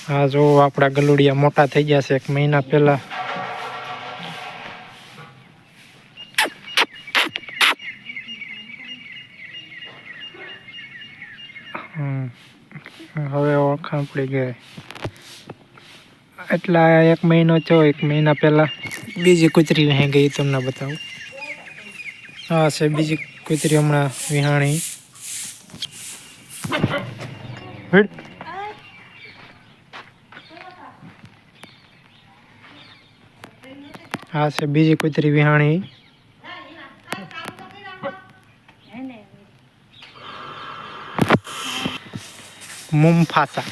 हाँ जो आपड़ा गलुड़िया मोटा थई गया से 1 महीना पहला। हवे ओळखाण पड़ी गई एटला 1 महीनो थयो। 1 महीना पहला बीजी कूतरी वही गई तमने बताऊं। हाँ से बीजी कूतरी हमणा विहाणी। हाँ से बीजी कूतरी विहाणी। मुम्फासा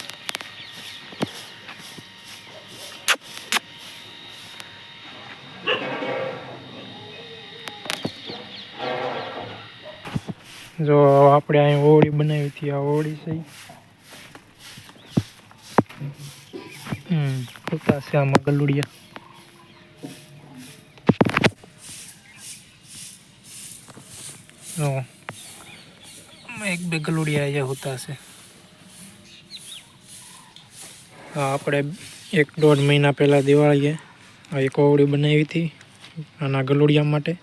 जो आपणे अहीं ओળી बनावी थी आ ओળી छे। होता से आमा गलुड़िया एक बे गलुड़िया ये होता से। આપણે 1-1.5 મહિના પહેલા દિવાળીએ આ એક ઓળી બનાવી હતી આના ગલુડિયા માટે।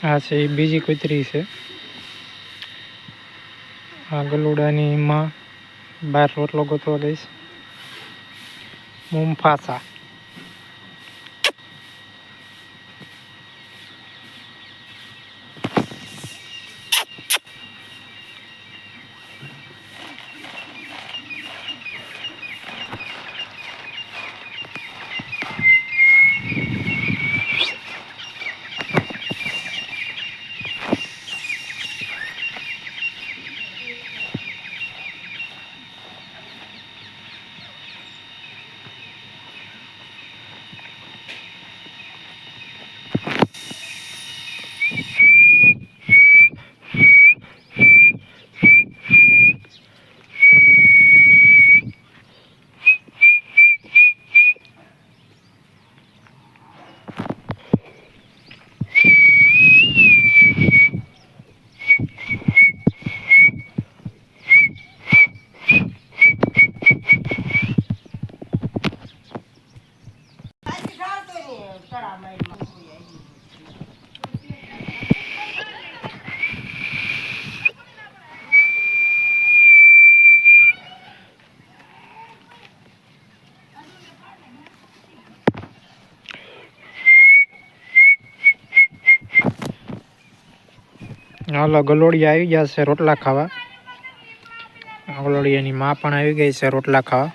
આ છે બીજી કૂતરી છે। આ ગલુડાની માં બહાર રોટલો ગોતવા ગઈ છે। મુમ્ફાસા હાલો ગલોડિયા આવી ગયા છે રોટલા ખાવા। ગલોડિયાની માં પણ આવી ગઈ છે રોટલા ખાવા।